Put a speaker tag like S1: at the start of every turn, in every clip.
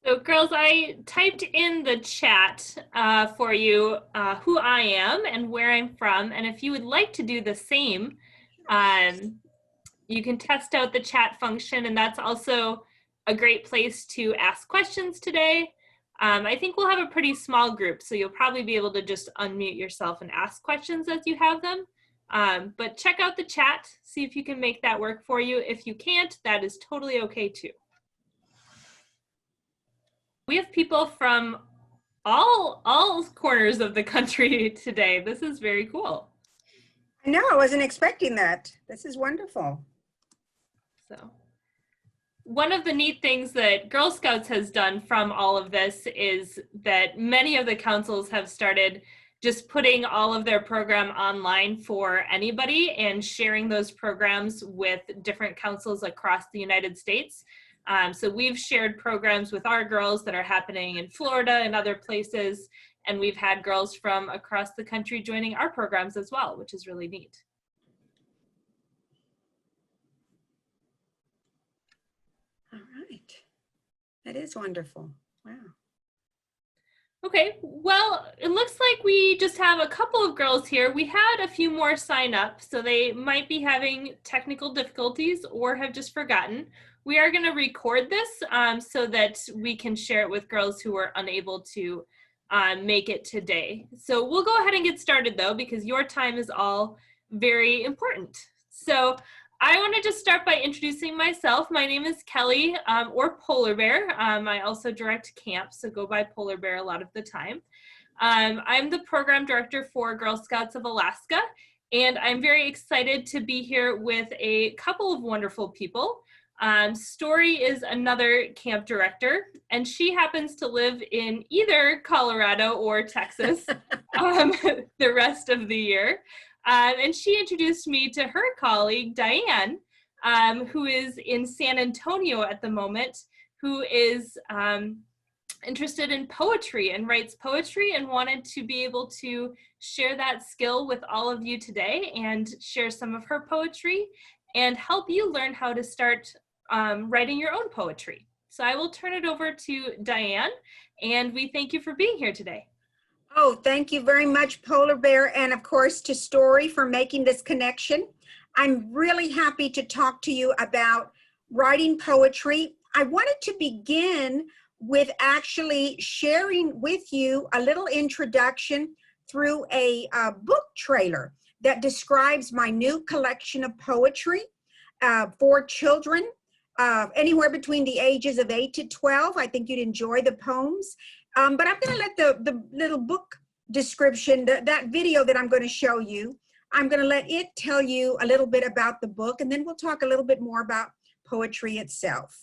S1: So, girls, I typed in the chat for you who I am and where I'm from. And if you would like to do the same, um, you can test out the chat function. And that's also a great place to ask questions today. I think we'll have a pretty small group, so you'll probably be able to just unmute yourself and ask questions as you have them. But check out the chat, see if you can make that work for you. If you can't, that is totally okay too. We have people from all corners of the country today. This is very cool.
S2: I know, I wasn't expecting that. This is wonderful.
S1: So one of the neat things that Girl Scouts has done from all of this is that many of the councils have started just putting all of their program online for anybody and sharing those programs with different councils across the United States. So we've shared programs with our girls that are happening in Florida and other places, and we've had girls from across the country joining our programs as well, which is really neat.
S2: All right. That is wonderful. Wow.
S1: Okay, well, it looks like we just have a couple of girls here. We had a few more sign up, so they might be having technical difficulties or have just forgotten. We are going to record this so that we can share it with girls who are unable to make it today. So we'll go ahead and get started though, because your time is all very important. So I want to just start by introducing myself. My name is Kelly, or Polar Bear. I also direct camps, so go by Polar Bear a lot of the time. I'm the program director for Girl Scouts of Alaska, and I'm very excited to be here with a couple of wonderful people. Story is another camp director, and she happens to live in either Colorado or Texas the rest of the year. And she introduced me to her colleague, Diane, who is in San Antonio at the moment, who is interested in poetry and writes poetry and wanted to be able to share that skill with all of you today and share some of her poetry and help you learn how to start writing your own poetry. So I will turn it over to Diane, and we thank you for being here today.
S2: Oh, thank you very much, Polar Bear, and of course to Story for making this connection. I'm really happy to talk to you about writing poetry. I wanted to begin with actually sharing with you a little introduction through a book trailer that describes my new collection of poetry for children. Anywhere between the ages of 8 to 12. I think you'd enjoy the poems. But I'm going to let the little book description, that video that I'm going to show you, I'm going to let it tell you a little bit about the book, and then we'll talk a little bit more about poetry itself.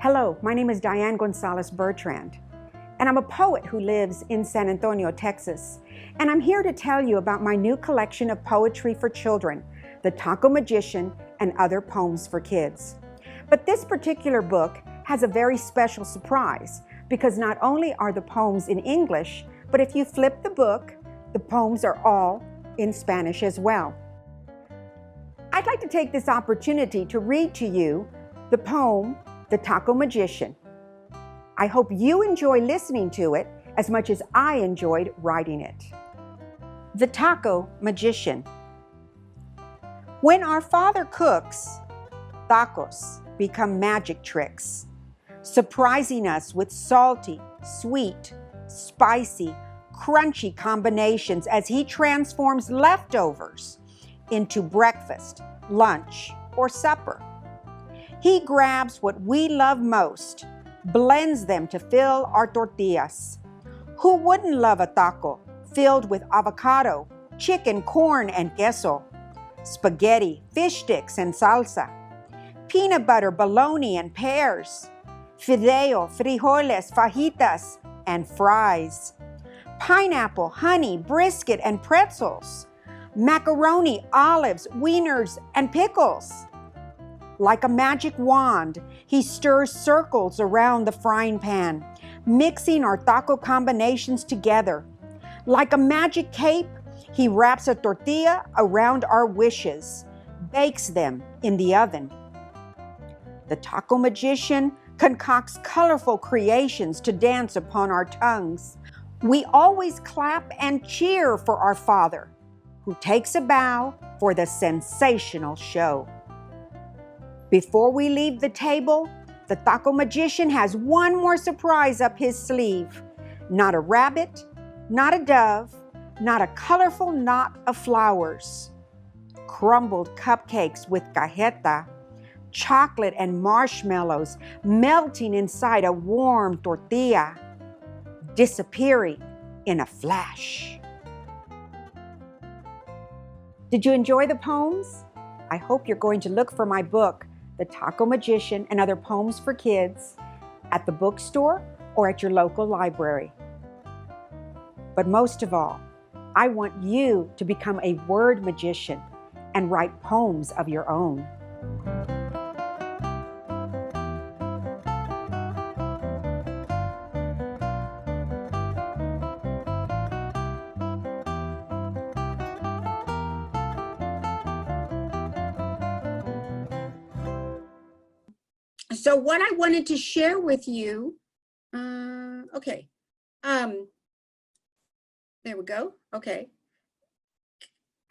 S2: Hello, my name is Diane Gonzalez Bertrand, and I'm a poet who lives in San Antonio, Texas. And I'm here to tell you about my new collection of poetry for children, The Taco Magician and Other Poems for Kids. But this particular book has a very special surprise, because not only are the poems in English, but if you flip the book, the poems are all in Spanish as well. I'd like to take this opportunity to read to you the poem, The Taco Magician. I hope you enjoy listening to it as much as I enjoyed writing it. The Taco Magician. When our Father cooks, tacos become magic tricks, surprising us with salty, sweet, spicy, crunchy combinations as He transforms leftovers into breakfast, lunch, or supper. He grabs what we love most, blends them to fill our tortillas. Who wouldn't love a taco filled with avocado, chicken, corn, and queso, spaghetti, fish sticks, and salsa, peanut butter, bologna, and pears, fideo, frijoles, fajitas, and fries, pineapple, honey, brisket, and pretzels, macaroni, olives, wieners, and pickles. Like a magic wand, He stirs circles around the frying pan, mixing our taco combinations together. Like a magic cape, He wraps a tortilla around our wishes, bakes them in the oven. The taco magician concocts colorful creations to dance upon our tongues. We always clap and cheer for our Father, who takes a bow for the sensational show. Before we leave the table, the taco magician has one more surprise up his sleeve. Not a rabbit, not a dove, not a colorful knot of flowers. Crumbled cupcakes with cajeta, chocolate and marshmallows melting inside a warm tortilla, disappearing in a flash. Did you enjoy the poems? I hope you're going to look for my book, The Taco Magician and Other Poems for Kids, at the bookstore or at your local library. But most of all, I want you to become a word magician and write poems of your own.
S3: So what I wanted to share with you, there we go. Okay.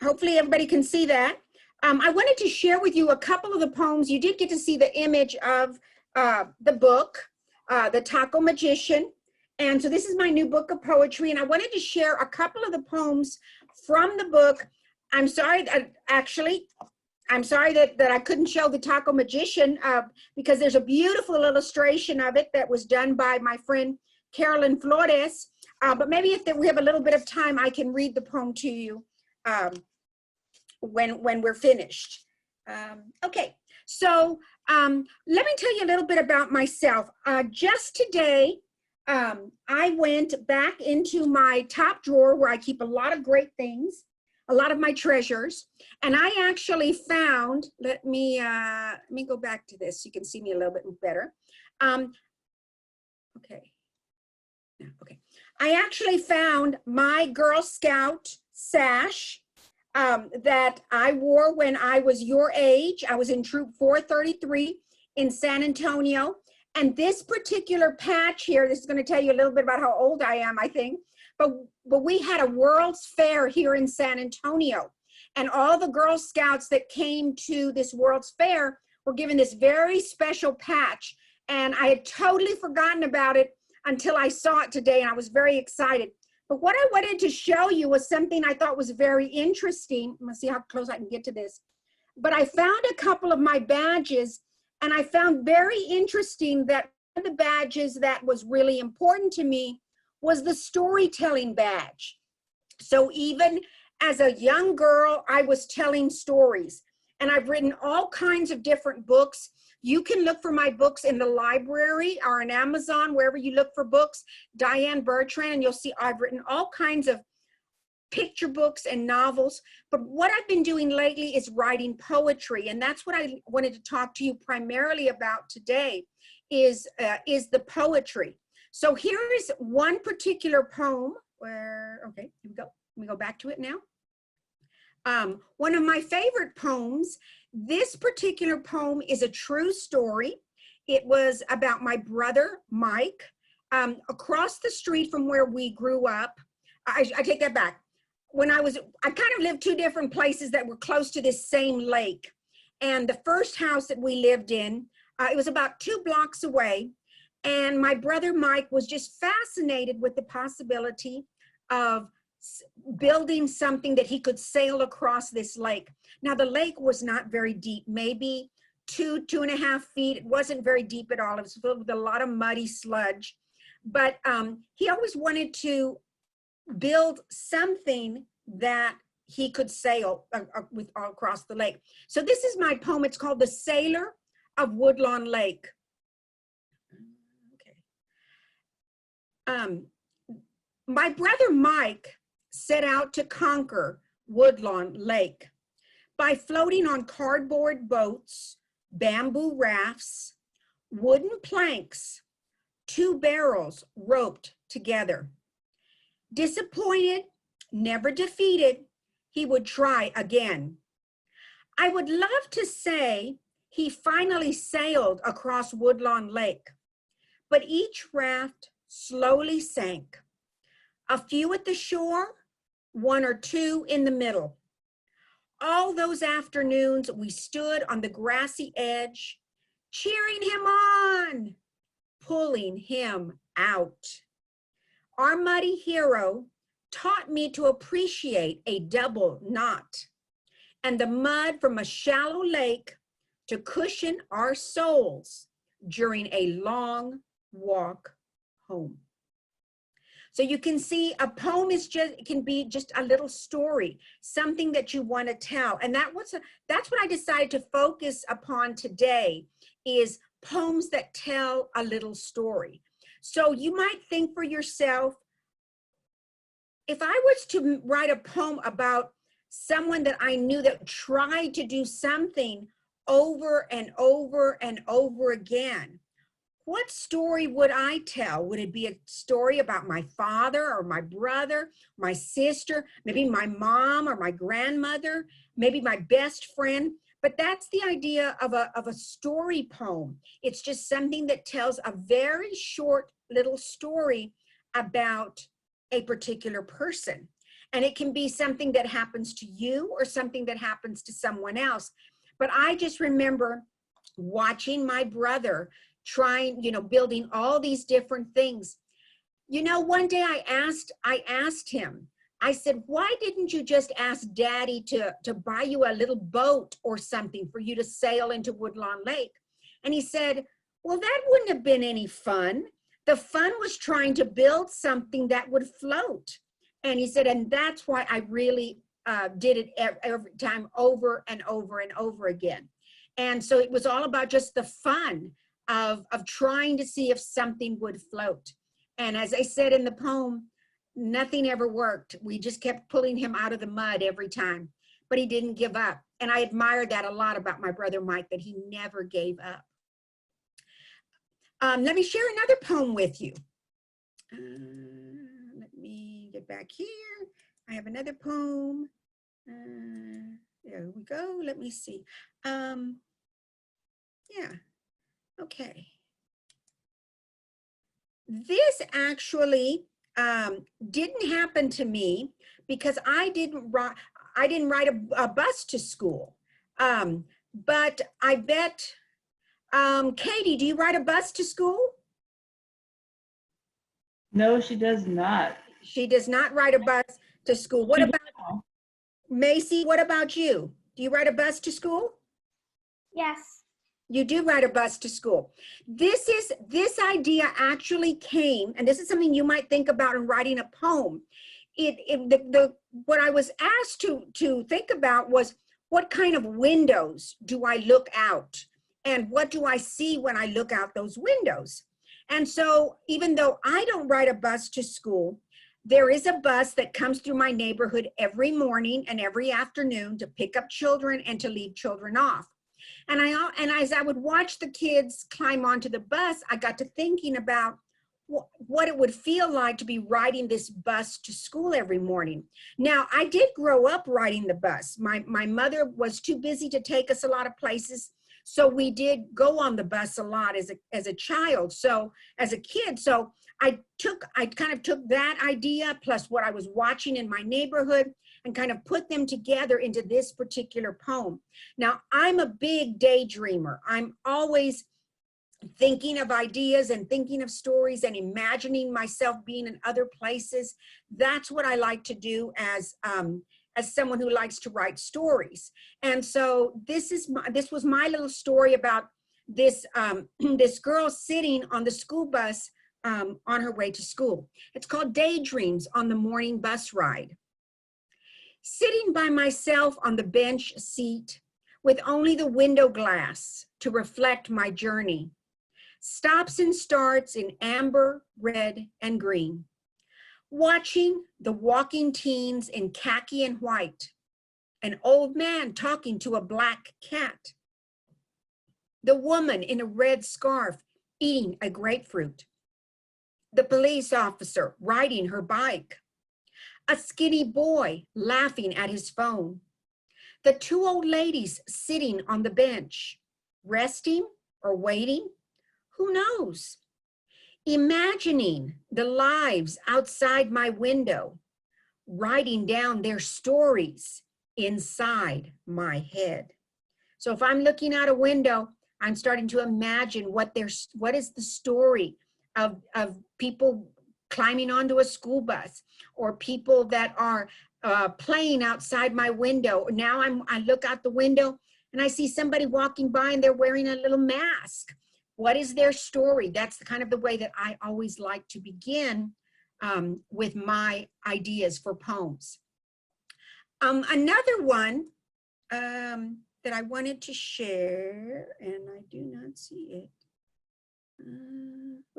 S3: Hopefully everybody can see that. I wanted to share with you a couple of the poems. You did get to see the image of the book, The Taco Magician. And so this is my new book of poetry. And I wanted to share a couple of the poems from the book. I'm sorry that I couldn't show the Taco Magician because there's a beautiful illustration of it that was done by my friend Carolyn Flores. But maybe if we have a little bit of time, I can read the poem to you when we're finished. Okay, so let me tell you a little bit about myself. Just today, I went back into my top drawer where I keep a lot of great things, a lot of my treasures, and I actually found, let me go back to this so you can see me a little bit better. Okay. I actually found my Girl Scout sash that I wore when I was your age. I was in Troop 433 in San Antonio. And this particular patch here, this is going to tell you a little bit about how old I am, I think. But we had a World's Fair here in San Antonio. And all the Girl Scouts that came to this World's Fair were given this very special patch. And I had totally forgotten about it until I saw it today, and I was very excited. But what I wanted to show you was something I thought was very interesting. I'm gonna see how close I can get to this. But I found a couple of my badges, and I found very interesting that one of the badges that was really important to me was the storytelling badge. So even as a young girl, I was telling stories, and I've written all kinds of different books. You can look for my books in the library or on Amazon, wherever you look for books, Diane Bertrand, and you'll see I've written all kinds of picture books and novels. But what I've been doing lately is writing poetry, and that's what I wanted to talk to you primarily about today is the poetry. So here is one particular poem where, okay, here we go. Let me go back to it now. One of my favorite poems, this particular poem is a true story. It was about my brother, Mike, across the street from where we grew up. I take that back. I kind of lived two different places that were close to this same lake. And the first house that we lived in, it was about 2 blocks away. And my brother, Mike, was just fascinated with the possibility of building something that he could sail across this lake. Now the lake was not very deep, maybe 2.5 feet. It wasn't very deep at all. It was filled with a lot of muddy sludge. But he always wanted to build something that he could sail across the lake. So this is my poem. It's called The Sailor of Woodlawn Lake. Okay. My brother Mike set out to conquer Woodlawn Lake by floating on cardboard boats, bamboo rafts, wooden planks, 2 barrels roped together. Disappointed Never defeated, he would try again. I would love to say he finally sailed across Woodlawn Lake, but each raft slowly sank. A few at the shore, one or two in the middle. All those afternoons we stood on the grassy edge, cheering him on, pulling him out. Our muddy hero taught me to appreciate a double knot and the mud from a shallow lake to cushion our souls during a long walk home. So you can see a poem is can be just a little story, something that you want to tell. And that's what I decided to focus upon today, is poems that tell a little story. So you might think for yourself, if I was to write a poem about someone that I knew that tried to do something over and over and over again, what story would I tell? Would it be a story about my father or my brother, my sister, maybe my mom or my grandmother, maybe my best friend? But that's the idea of a story poem. It's just something that tells a very short little story about a particular person. And it can be something that happens to you or something that happens to someone else. But I just remember watching my brother trying, building all these different things. One day I asked him, I said, why didn't you just ask Daddy to buy you a little boat or something for you to sail into Woodlawn Lake? And he said, well, that wouldn't have been any fun. The fun was trying to build something that would float. And he said, and that's why I really did it every time over and over and over again. And so it was all about just the fun of trying to see if something would float. And as I said in the poem, nothing ever worked. We just kept pulling him out of the mud every time, but he didn't give up. And I admired that a lot about my brother Mike, that he never gave up. Let me share another poem with you. Let me get back here. I have another poem. There we go. Let me see. Yeah. Okay. This actually didn't happen to me because I didn't ride a bus to school. But I bet, Katie, do you ride a bus to school?
S4: No, she does not.
S3: She does not ride a bus to school. What about Macy? What about you? Do you ride a bus to school?
S5: Yes.
S3: You do ride a bus to school. This idea actually came, and this is something you might think about in writing a poem. What I was asked to think about was, what kind of windows do I look out? And what do I see when I look out those windows? And so even though I don't ride a bus to school, there is a bus that comes through my neighborhood every morning and every afternoon to pick up children and to leave children off. And as I would watch the kids climb onto the bus, I got to thinking about what it would feel like to be riding this bus to school every morning. Now, I did grow up riding the bus. My mother was too busy to take us a lot of places, so we did go on the bus a lot as a child. So as a kid, so I kind of took that idea plus what I was watching in my neighborhood and kind of put them together into this particular poem. Now, I'm a big daydreamer. I'm always thinking of ideas and thinking of stories and imagining myself being in other places. That's what I like to do as someone who likes to write stories. And so this was my little story about this this girl sitting on the school bus on her way to school. It's called Daydreams on the Morning Bus Ride. Sitting by myself on the bench seat with only the window glass to reflect my journey. Stops and starts in amber, red, and green. Watching the walking teens in khaki and white. An old man talking to a black cat. The woman in a red scarf eating a grapefruit. The police officer riding her bike. a skinny boy laughing at his phone, the two old ladies sitting on the bench, resting or waiting, who knows? Imagining the lives outside my window, writing down their stories inside my head. So if I'm looking out a window, I'm starting to imagine what is the story of people climbing onto a school bus, or people that are playing outside my window. Now I look out the window and I see somebody walking by and they're wearing a little mask. What is their story? That's the kind of the way that I always like to begin with my ideas for poems. Another one that I wanted to share, and I do not see it.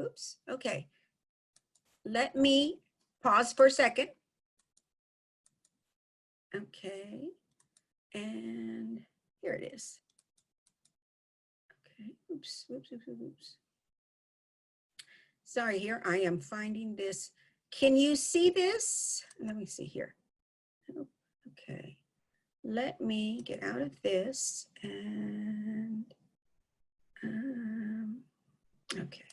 S3: Oops, okay. Let me pause for a second. Okay, and here it is. Okay, oops. Sorry, here I am finding this. Can you see this? Let me see here. Okay, let me get out of this and, okay.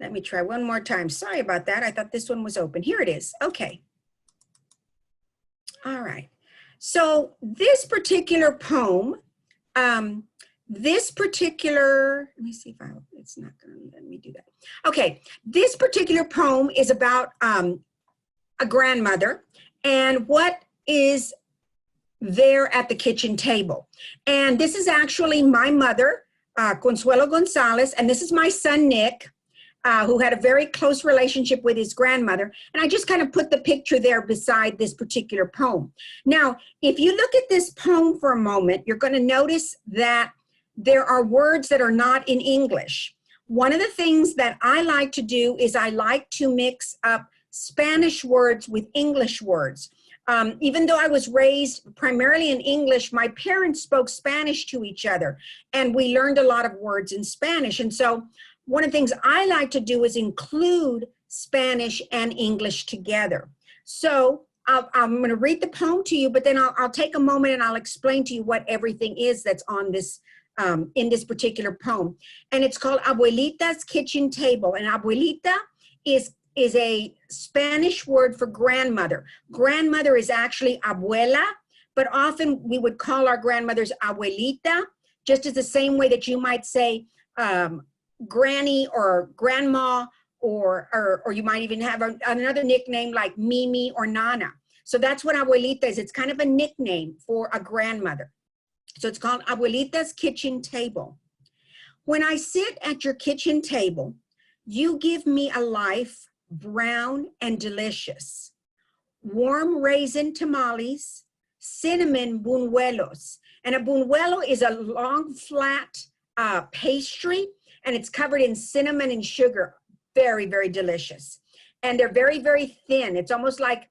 S3: Let me try one more time. Sorry about that. I thought this one was open. Here it is. Okay. All right. So this particular poem, let me see if it's not going to let me do that. Okay. This particular poem is about a grandmother and what is there at the kitchen table. And this is actually my mother, Consuelo Gonzalez, and this is my son, Nick, who had a very close relationship with his grandmother. And I just kind of put the picture there beside this particular poem. Now, if you look at this poem for a moment, you're going to notice that there are words that are not in English. One of the things that I like to do is I like to mix up Spanish words with English words. Even though I was raised primarily in English, my parents spoke Spanish to each other, and we learned a lot of words in Spanish. And so one of the things I like to do is include Spanish and English together. So I'm going to read the poem to you, but then I'll take a moment and I'll explain to you what everything is that's on this, in this particular poem. And it's called Abuelita's Kitchen Table. And abuelita is a Spanish word for grandmother. Grandmother is actually abuela, but often we would call our grandmothers abuelita, just as the same way that you might say granny or grandma, or you might even have another nickname like Mimi or Nana. So that's what abuelita is. It's kind of a nickname for a grandmother. So it's called Abuelita's Kitchen Table. When I sit at your kitchen table, you give me a life brown and delicious. Warm raisin tamales, cinnamon buñuelos. And a buñuelo is a long, flat pastry, and it's covered in cinnamon and sugar. Very, very delicious. And they're very, very thin. It's almost like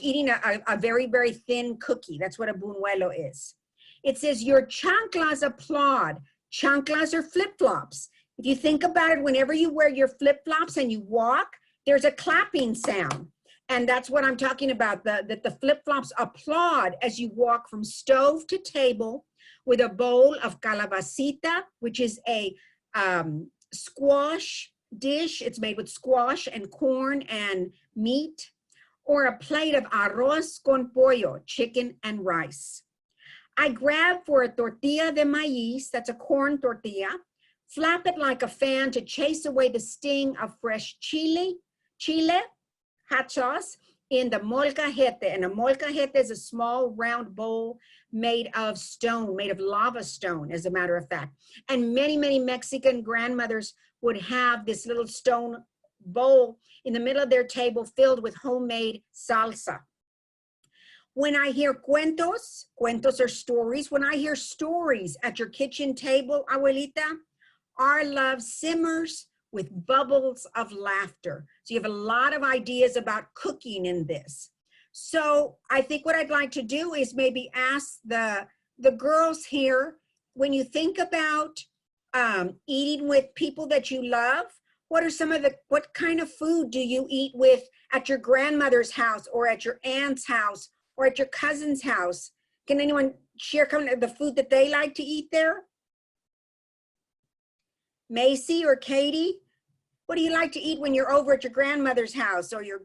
S3: eating a very, very thin cookie. That's what a buñuelo is. It says, your chanclas applaud. Chanclas are flip-flops. If you think about it, whenever you wear your flip-flops and you walk, there's a clapping sound. And that's what I'm talking about, that the flip-flops applaud as you walk from stove to table with a bowl of calabacita, which is a squash dish. It's made with squash and corn and meat, or a plate of arroz con pollo, chicken and rice. I grab for a tortilla de maíz, that's a corn tortilla, flap it like a fan to chase away the sting of fresh chile, hot sauce, in the molcajete. And a molcajete is a small round bowl made of stone, made of lava stone, as a matter of fact. And many, many Mexican grandmothers would have this little stone bowl in the middle of their table filled with homemade salsa. When I hear cuentos are stories. When I hear stories at your kitchen table, abuelita, our love simmers with bubbles of laughter. So you have a lot of ideas about cooking in this. So I think what I'd like to do is maybe ask the girls here, when you think about eating with people that you love, what are some of the, what kind of food do you eat with at your grandmother's house or at your aunt's house or at your cousin's house? Can anyone share kind of the food that they like to eat there? Macy or Katie, what do you like to eat when you're over at your grandmother's house or your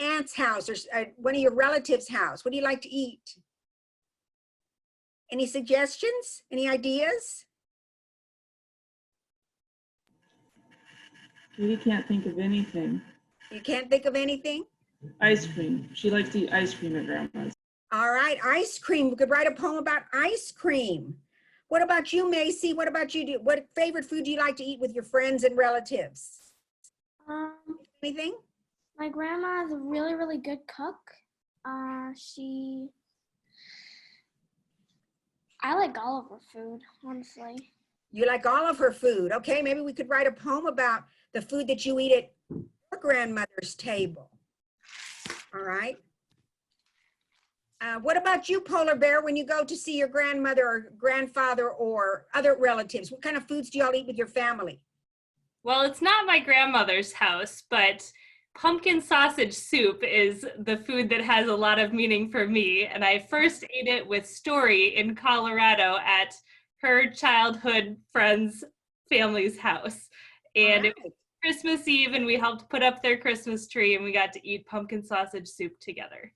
S3: aunt's house or one of your relatives' house? What do you like to eat? Any suggestions? Any ideas?
S4: We can't think of anything.
S3: You can't think of anything?
S4: Ice cream. She likes to eat ice cream at grandma's.
S3: All right, ice cream. We could write a poem about ice cream. What about you, Macy? What about you? What favorite food do you like to eat with your friends and relatives? Anything?
S5: My grandma is a really, really good cook. I like all of her food, honestly.
S3: You like all of her food. Okay, maybe we could write a poem about the food that you eat at your grandmother's table. All right. What about you, Polar Bear, when you go to see your grandmother or grandfather or other relatives? What kind of foods do y'all eat with your family?
S1: Well, it's not my grandmother's house, but pumpkin sausage soup is the food that has a lot of meaning for me. And I first ate it with Story in Colorado at her childhood friend's family's house. And it was Christmas Eve, and we helped put up their Christmas tree, and we got to eat pumpkin sausage soup together.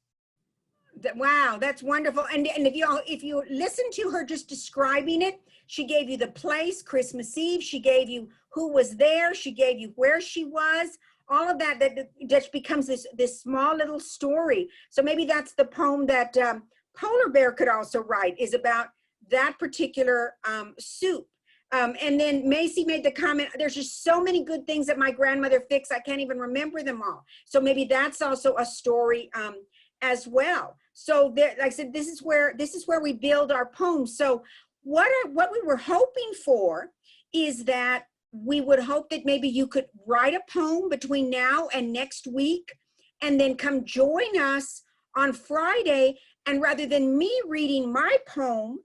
S3: Wow, that's wonderful. And if you listen to her just describing it, she gave you the place, Christmas Eve. She gave you who was there. She gave you where she was. All of that just becomes this small little story. So maybe that's the poem that Polar Bear could also write, is about that particular soup. And then Macy made the comment, there's just so many good things that my grandmother fixed, I can't even remember them all. So maybe that's also a story as well. So there, like I said, this is where we build our poems. So what we were hoping for is that we would hope that maybe you could write a poem between now and next week, and then come join us on Friday. And rather than me reading my poem,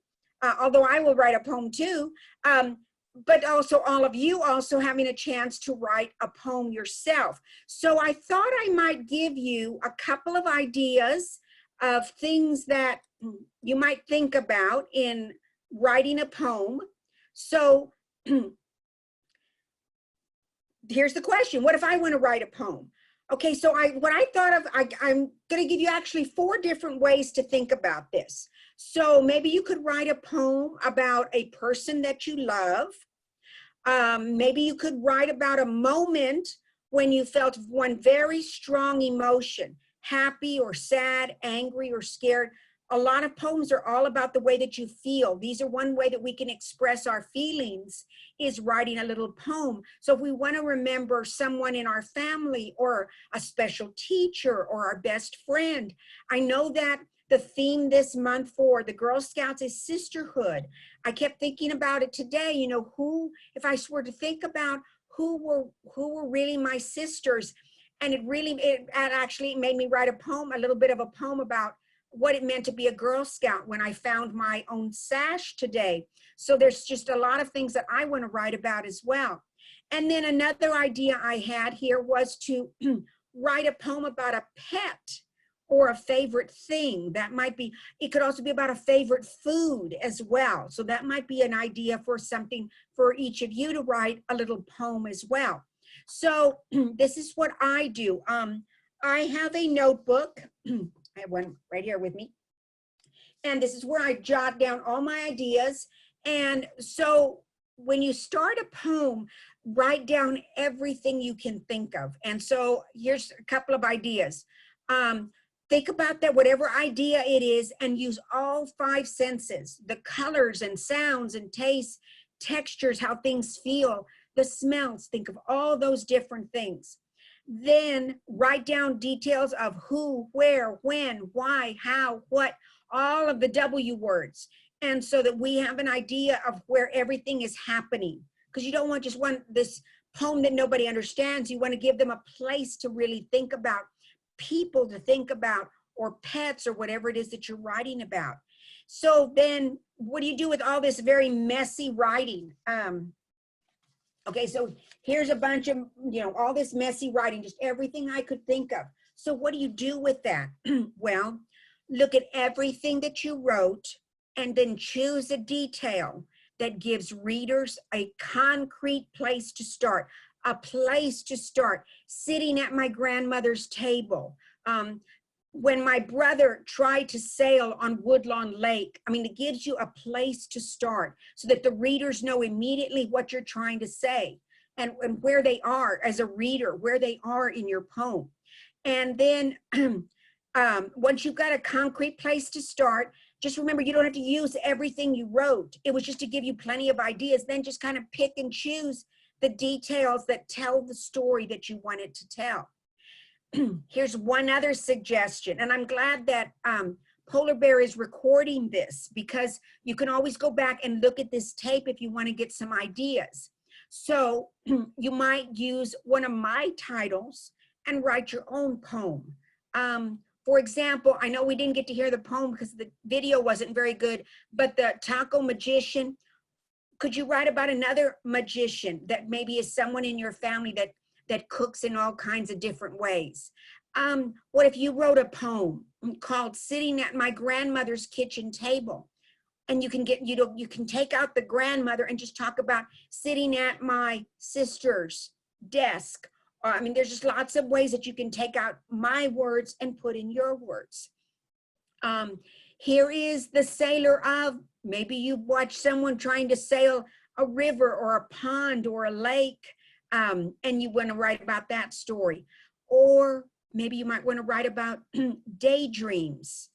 S3: although I will write a poem too, but also all of you also having a chance to write a poem yourself. So I thought I might give you a couple of ideas of things that you might think about in writing a poem. So here's the question. What if I want to write a poem? Okay, so what I thought of, I'm going to give you actually 4 different ways to think about this. So maybe you could write a poem about a person that you love. Maybe you could write about a moment when you felt one very strong emotion, happy or sad, angry or scared. A lot of poems are all about the way that you feel. These are one way that we can express our feelings, is writing a little poem. So if we want to remember someone in our family or a special teacher or our best friend, I know that the theme this month for the Girl Scouts is sisterhood. I kept thinking about it today, you know, if I were to think about who were really my sisters, and it actually made me write a little bit of a poem about what it meant to be a Girl Scout when I found my own sash today. So there's just a lot of things that I want to write about as well. And then another idea I had here was to write a poem about a pet or a favorite thing. That might be, it could also be about a favorite food as well. So that might be an idea for something for each of you to write a little poem as well. So this is what I do. I have a notebook. I have one right here with me. And this is where I jot down all my ideas. And so when you start a poem, write down everything you can think of. And so here's a couple of ideas. Think about that, whatever idea it is, and use all 5 senses, the colors and sounds and tastes, textures, how things feel, the smells, think of all those different things. Then write down details of who, where, when, why, how, what, all of the W words. And so that we have an idea of where everything is happening. Because you don't want just this poem that nobody understands. You want to give them a place to really think about, people to think about, or pets, or whatever it is that you're writing about. So then what do you do with all this very messy writing? Okay, so here's a bunch of, all this messy writing, just everything I could think of. So what do you do with that? Well, look at everything that you wrote and then choose a detail that gives readers a concrete place to start, a place to start. Sitting at my grandmother's table. When my brother tried to sail on Woodlawn Lake, it gives you a place to start so that the readers know immediately what you're trying to say and where they are as a reader, where they are in your poem. And then once you've got a concrete place to start, just remember you don't have to use everything you wrote. It was just to give you plenty of ideas. Then just kind of pick and choose the details that tell the story that you wanted to tell. Here's one other suggestion, and I'm glad that Polar Bear is recording this because you can always go back and look at this tape if you want to get some ideas. So you might use one of my titles and write your own poem. For example, I know we didn't get to hear the poem because the video wasn't very good, but the Taco Magician, could you write about another magician that maybe is someone in your family that cooks in all kinds of different ways? What if you wrote a poem called Sitting at My Grandmother's Kitchen Table? And you can you can take out the grandmother and just talk about sitting at my sister's desk. There's just lots of ways that you can take out my words and put in your words. Here is the sailor of, maybe you watch someone trying to sail a river or a pond or a lake. And you want to write about that story. Or maybe you might want to write about daydreams.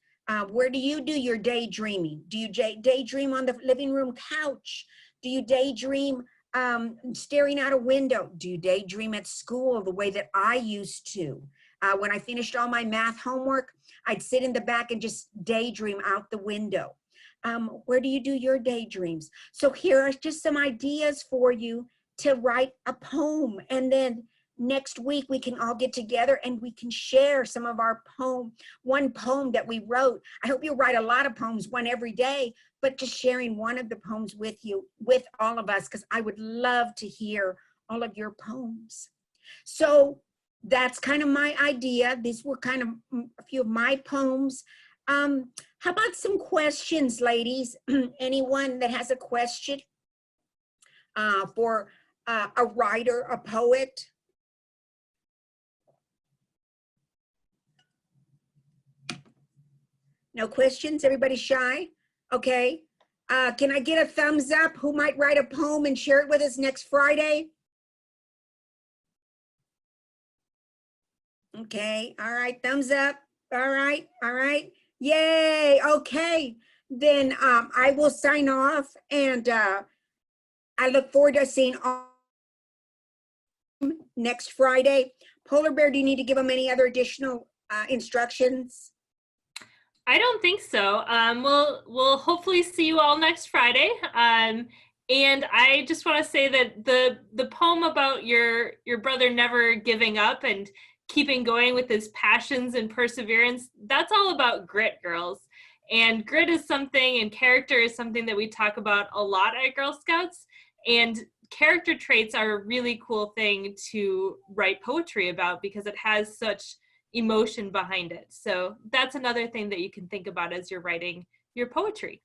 S3: Where do you do your daydreaming? Do you daydream on the living room couch? Do you daydream staring out a window? Do you daydream at school the way that I used to? When I finished all my math homework, I'd sit in the back and just daydream out the window. Where do you do your daydreams? So here are just some ideas for you to write a poem, and then next week we can all get together and we can share some of our one poem that we wrote. I hope you'll write a lot of poems, one every day, but just sharing one of the poems with you, with all of us, because I would love to hear all of your poems. So that's kind of my idea. These were kind of a few of my poems. How about some questions, ladies? Anyone that has a question for a writer, a poet? No questions? Everybody shy? Okay. Can I get a thumbs up? Who might write a poem and share it with us next Friday? Okay. All right. Thumbs up. All right. All right. Yay. Okay. Then I will sign off, and I look forward to seeing all next Friday. Polar Bear, do you need to give them any other additional instructions?
S1: I don't think so. We'll hopefully see you all next Friday. And I just want to say that the poem about your brother never giving up and keeping going with his passions and perseverance, that's all about grit, girls. And grit is something, and character is something that we talk about a lot at Girl Scouts. And character traits are a really cool thing to write poetry about because it has such emotion behind it. So that's another thing that you can think about as you're writing your poetry.